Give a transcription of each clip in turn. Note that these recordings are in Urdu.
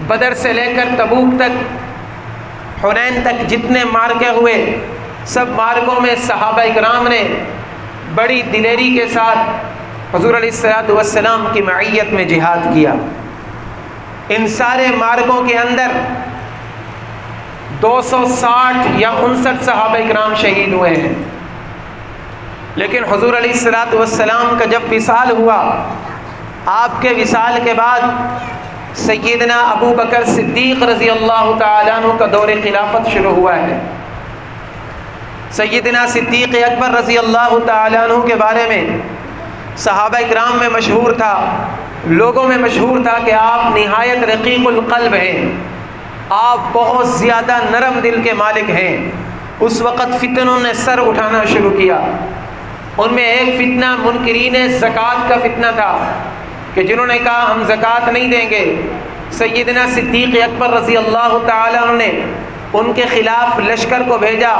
بدر سے لے کر تبوک تک، حنین تک جتنے مارکے ہوئے، سب مارکوں میں صحابہ اکرام نے بڑی دلیری کے ساتھ حضور علیہ الصلوۃ والسلام کی معیت میں جہاد کیا۔ ان سارے مارکوں کے اندر 260 یا 59 صحابہ اکرام شہید ہوئے ہیں، لیکن حضور علیہ الصلوۃ والسلام کا جب وصال ہوا، آپ کے وصال کے بعد سیدنا ابو بکر صدیق رضی اللہ تعالیٰ عنہ کا دور خلافت شروع ہوا ہے۔ سیدنا صدیق اکبر رضی اللہ تعالیٰ عنہ کے بارے میں صحابہ اکرام میں مشہور تھا، لوگوں میں مشہور تھا کہ آپ نہایت رقیق القلب ہیں، آپ بہت زیادہ نرم دل کے مالک ہیں۔ اس وقت فتنوں نے سر اٹھانا شروع کیا، ان میں ایک فتنہ منکرین زکوٰۃ کا فتنہ تھا کہ جنہوں نے کہا ہم زکوٰۃ نہیں دیں گے۔ سیدنا صدیق اکبر رضی اللہ تعالیٰ عنہ نے ان کے خلاف لشکر کو بھیجا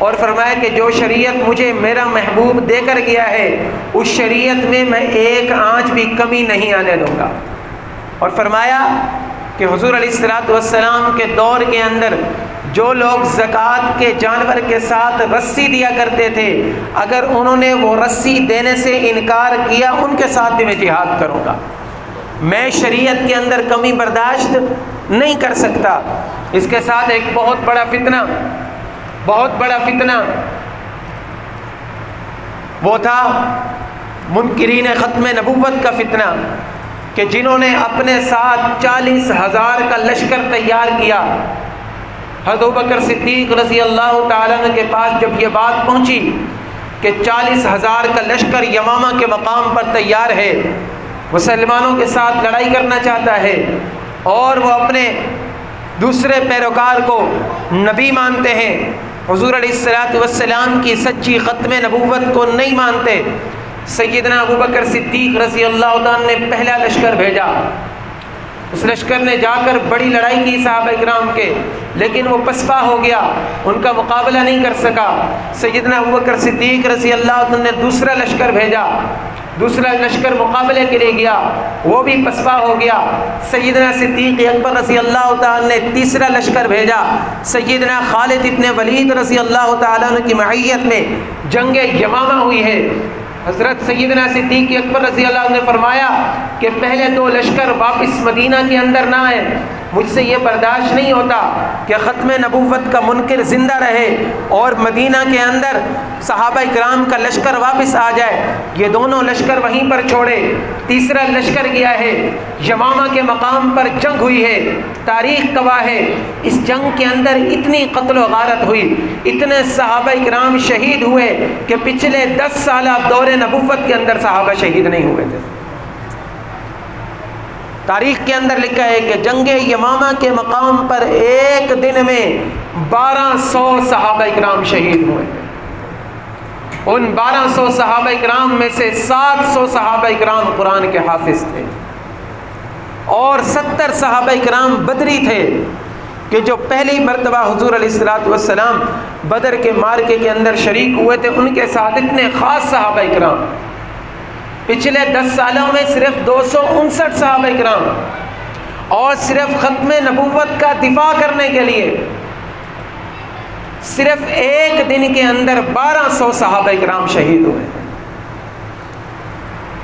اور فرمایا کہ جو شریعت مجھے میرا محبوب دے کر گیا ہے اس شریعت میں میں ایک آنچ بھی کمی نہیں آنے دوں گا، اور فرمایا کہ حضور علیہ الصلوۃ والسلام کے دور کے اندر جو لوگ زکوٰۃ کے جانور کے ساتھ رسی دیا کرتے تھے، اگر انہوں نے وہ رسی دینے سے انکار کیا ان کے ساتھ بھی میں جہاد کروں گا، میں شریعت کے اندر کمی برداشت نہیں کر سکتا۔ اس کے ساتھ ایک بہت بڑا فتنہ وہ تھا منکرین ختم نبوت کا فتنہ، کہ جنہوں نے اپنے ساتھ 40,000 کا لشکر تیار کیا۔ حضرت ابوبکر صدیق رضی اللہ تعالیٰ عنہ کے پاس جب یہ بات پہنچی کہ 40,000 کا لشکر یمامہ کے مقام پر تیار ہے، مسلمانوں کے ساتھ لڑائی کرنا چاہتا ہے، اور وہ اپنے دوسرے پیروکار کو نبی مانتے ہیں، حضور علیہ الصلوۃ والسلام کی سچی ختم نبوت کو نہیں مانتے، سیدنا ابوبکر صدیق رضی اللہ عنہ نے پہلا لشکر بھیجا۔ اس لشکر نے جا کر بڑی لڑائی کی صحابہ اکرام کے، لیکن وہ پسپا ہو گیا، ان کا مقابلہ نہیں کر سکا۔ سیدنا ابوبکر صدیق رضی اللہ عنہ نے دوسرا لشکر بھیجا، دوسرا لشکر مقابلے کے لیے گیا، وہ بھی پسپا ہو گیا۔ سیدنا صدیق اکبر رضی اللہ تعالیٰ نے تیسرا لشکر بھیجا، سیدنا خالد ابن ولید رضی اللہ تعالیٰ عنہ کی معیت میں جنگ یمامہ ہوئی ہے۔ حضرت سیدنا صدیق اکبر رضی اللہ عنہ نے فرمایا کہ پہلے 2 لشکر واپس مدینہ کے اندر نہ آئے، مجھ سے یہ برداشت نہیں ہوتا کہ ختم نبوت کا منکر زندہ رہے اور مدینہ کے اندر صحابہ اکرام کا لشکر واپس آ جائے۔ یہ دونوں لشکر وہیں پر چھوڑے، تیسرا لشکر گیا ہے، یمامہ کے مقام پر جنگ ہوئی ہے۔ تاریخ گواہ ہے اس جنگ کے اندر اتنی قتل و غارت ہوئی، اتنے صحابہ اکرام شہید ہوئے کہ پچھلے 10 سالہ دور نبوت کے اندر صحابہ شہید نہیں ہوئے تھے۔ تاریخ کے اندر لکھا ہے کہ جنگ یمامہ کے مقام پر ایک دن میں 1200 صحابہ اکرام شہید ہوئے۔ ان 1200 صحابہ اکرام میں سے 700 صحابہ اکرام قرآن کے حافظ تھے، اور 70 صحابہ اکرام بدری تھے کہ جو پہلی مرتبہ حضور علیہ الصلوۃ والسلام بدر کے مارکے کے اندر شریک ہوئے تھے، ان کے ساتھ اتنے خاص صحابہ اکرام۔ پچھلے 10 سالوں میں صرف 259 صحابہ اکرام، اور صرف ختم نبوت کا دفاع کرنے کے لیے صرف ایک دن کے اندر 1200 صحابہ اکرام شہید ہوئے۔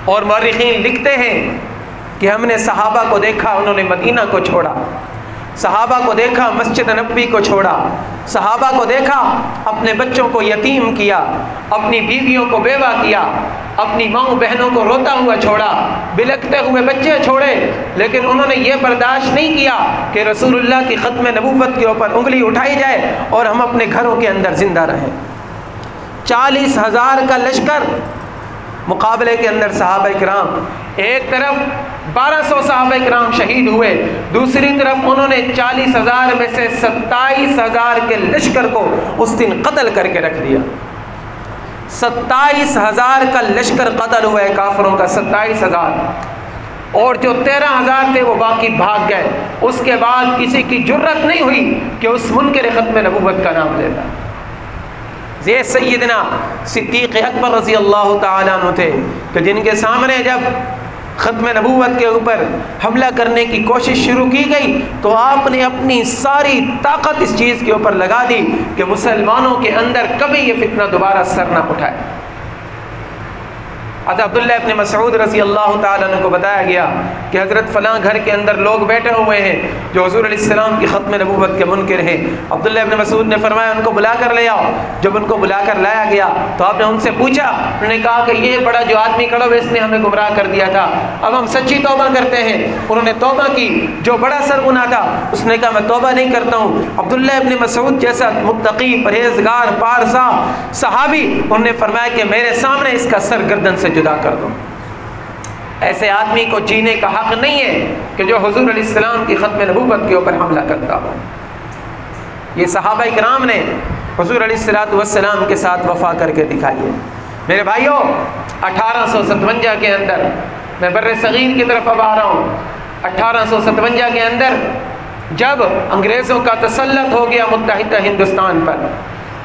اور مورخین لکھتے ہیں کہ ہم نے صحابہ کو دیکھا انہوں نے مدینہ کو چھوڑا، صحابہ کو دیکھا مسجد نبوی کو چھوڑا، صحابہ کو دیکھا اپنے بچوں کو یتیم کیا، اپنی بیویوں کو بیوہ کیا، اپنی ماؤں بہنوں کو روتا ہوا چھوڑا، بلکتے ہوئے بچے چھوڑے، لیکن انہوں نے یہ برداشت نہیں کیا کہ رسول اللہ کی ختم نبوت کے اوپر انگلی اٹھائی جائے اور ہم اپنے گھروں کے اندر زندہ رہیں۔ 40,000 کا لشکر، مقابلے کے اندر صحابہ اکرام، ایک طرف 1200 صحابہ اکرام شہید ہوئے، دوسری طرف انہوں نے 40,000 میں سے 27,000 کے لشکر کو اس دن قتل کر کے رکھ دیا۔ 27,000 کا لشکر قتل ہوا ہے کافروں کا، 27,000، اور جو 13,000 تھے وہ باقی بھاگ گئے۔ اس کے بعد کسی کی جرت نہیں ہوئی کہ اس منکر ختم نبوت کا نام لیتا۔ یہ سیدنا صدیق اکبر رضی اللہ تعالیٰ عنہ تھے کہ جن کے سامنے جب ختم نبوت کے اوپر حملہ کرنے کی کوشش شروع کی گئی تو آپ نے اپنی ساری طاقت اس چیز کے اوپر لگا دی کہ مسلمانوں کے اندر کبھی یہ فتنہ دوبارہ سر نہ اٹھائے۔ عبداللہ ابن مسعود رضی اللہ تعالیٰ عنہ کو بتایا گیا کہ حضرت فلاں گھر کے اندر لوگ بیٹھے ہوئے ہیں جو حضور علیہ السلام کی ختم نبوت کے منکر ہیں۔ عبداللہ ابن مسعود نے فرمایا ان کو بلا کر لے آؤ۔ جب ان کو بلا کر لایا گیا تو آپ نے ان سے پوچھا، انہوں نے کہا کہ یہ بڑا جو آدمی کھڑا ہوا اس نے ہمیں گمراہ کر دیا تھا، اب ہم سچی توبہ کرتے ہیں۔ انہوں نے توبہ کی، جو بڑا سر گناہ تھا اس نے کہا میں توبہ نہیں کرتا ہوں۔ عبداللہ ابن مسعود جیسا متقی پرہیزگار پارسا صحابی، انہوں نے فرمایا کہ میرے سامنے اس کا سر گردن سے جدا کر دو۔ ایسے آدمی کو جینے کا حق نہیں ہے کہ جو حضور علیہ السلام کی ختم نبوت کے اوپر حملہ کرتا ہو۔ یہ صحابہ کرام نے حضور علیہ السلام کے ساتھ وفا کر کے دکھائی ہے۔ میرے بھائیوں، 1857 کے اندر، میں بر صغیر کی طرف اب آ رہا ہوں، 1857 کے اندر جب انگریزوں کا تسلط ہو گیا متحدہ ہندوستان پر،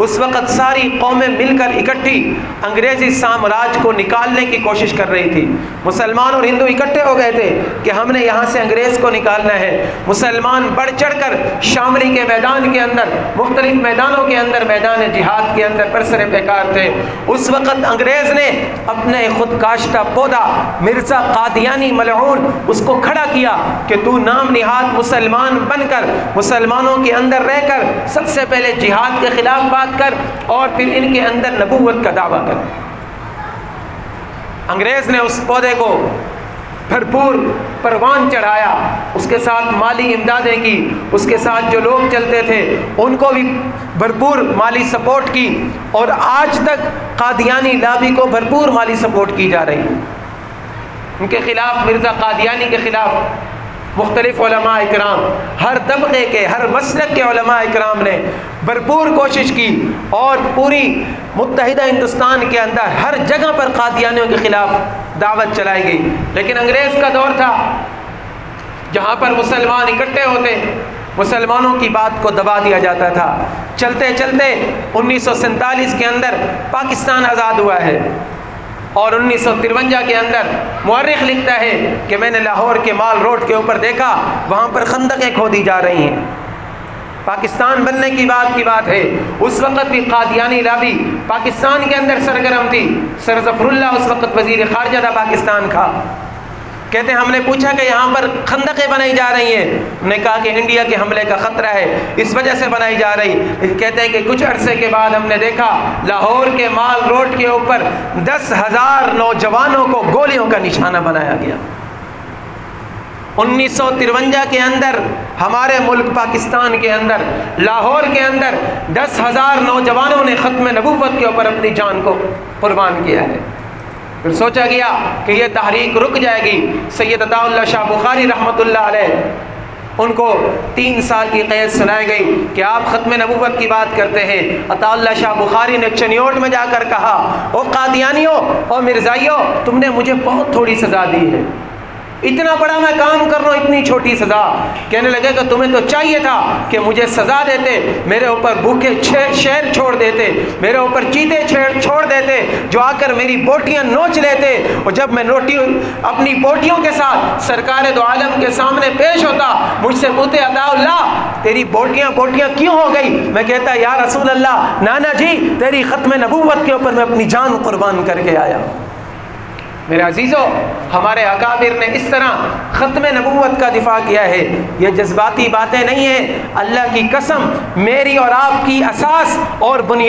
اس وقت ساری قومیں مل کر اکٹھی انگریزی سامراج کو نکالنے کی کوشش کر رہی تھی۔ مسلمان اور ہندو اکٹھے ہو گئے تھے کہ ہم نے یہاں سے انگریز کو نکالنا ہے۔ مسلمان بڑھ چڑھ کر شاملی کے میدان کے اندر، مختلف میدانوں کے اندر، میدان جہاد کے اندر برسر پیکار تھے۔ اس وقت انگریز نے اپنے خود کاشتہ پودا مرزا قادیانی ملعون اس کو کھڑا کیا کہ تو نام نہاد مسلمان بن کر مسلمانوں کے اندر رہ کر سب سے پہلے جہاد کے خلاف بات کر اور پھر ان کے اندر نبوت کا دعویٰ کر۔ انگریز نے اس پودے کو بھرپور پروان چڑھایا، اس کے ساتھ مالی امدادیں کی، اس کے ساتھ جو لوگ چلتے تھے ان کو بھی بھرپور مالی سپورٹ کی، اور آج تک قادیانی لابی کو بھرپور مالی سپورٹ کی جا رہی ہے۔ ان کے خلاف، مرزا قادیانی کے خلاف مختلف علماء اکرام، ہر طبقے کے، ہر مسلک کے علماء اکرام نے بھرپور کوشش کی، اور پوری متحدہ ہندوستان کے اندر ہر جگہ پر قادیانیوں کے خلاف دعوت چلائی گئی۔ لیکن انگریز کا دور تھا جہاں پر مسلمان اکٹھے ہوتے، مسلمانوں کی بات کو دبا دیا جاتا تھا۔ چلتے چلتے 1947 کے اندر پاکستان آزاد ہوا ہے، اور 1953 کے اندر مورخ لکھتا ہے کہ میں نے لاہور کے مال روڈ کے اوپر دیکھا، وہاں پر خندقیں کھودی جا رہی ہیں۔ پاکستان بننے کی بات ہے، اس وقت بھی قادیانی لابی پاکستان کے اندر سرگرم تھی۔ سر ظفر اللہ اس وقت وزیر خارجہ تھا پاکستان کا۔ کہتے ہیں ہم نے پوچھا کہ یہاں پر خندقیں بنائی جا رہی ہیں، انہوں نے کہا کہ انڈیا کے حملے کا خطرہ ہے، اس وجہ سے بنائی جا رہی۔ کہتے ہیں کہ کچھ عرصے کے بعد ہم نے دیکھا لاہور کے مال روڈ کے اوپر 10,000 نوجوانوں کو گولیوں کا نشانہ بنایا گیا۔ 1953 کے اندر ہمارے ملک پاکستان کے اندر، لاہور کے اندر 10,000 نوجوانوں نے ختم نبوت کے اوپر اپنی جان کو قربان کیا ہے۔ پھر سوچا گیا کہ یہ تحریک رک جائے گی۔ سید عطا اللہ شاہ بخاری رحمۃ اللہ علیہ، ان کو 3 سال کی قید سنائی گئی کہ آپ ختم نبوت کی بات کرتے ہیں۔ عطا اللہ شاہ بخاری نے چنیوٹ میں جا کر کہا، او قادیانیوں اور مرزائیوں، تم نے مجھے بہت تھوڑی سزا دی ہے، اتنا بڑا میں کام کر رہا ہوں، اتنی چھوٹی سزا۔ کہنے لگے کہ تمہیں تو چاہیے تھا کہ مجھے سزا دیتے، میرے اوپر بھوکے شیر چھوڑ دیتے، میرے اوپر چیتے چھوڑ دیتے جو آ کر میری بوٹیاں نوچ لیتے، اور جب میں اپنی بوٹیوں کے ساتھ سرکار دو عالم کے سامنے پیش ہوتا، مجھ سے پوچھتے عطا اللہ تیری بوٹیاں کیوں ہو گئی؟ میں کہتا یا رسول اللہ، نانا جی تیری ختم نبوت کے اوپر میں اپنی جان قربان کر کے آیا۔ میرے عزیزوں، ہمارے اکابر نے اس طرح ختم نبوت کا دفاع کیا ہے۔ یہ جذباتی باتیں نہیں ہیں، اللہ کی قسم میری اور آپ کی اساس اور بنیاد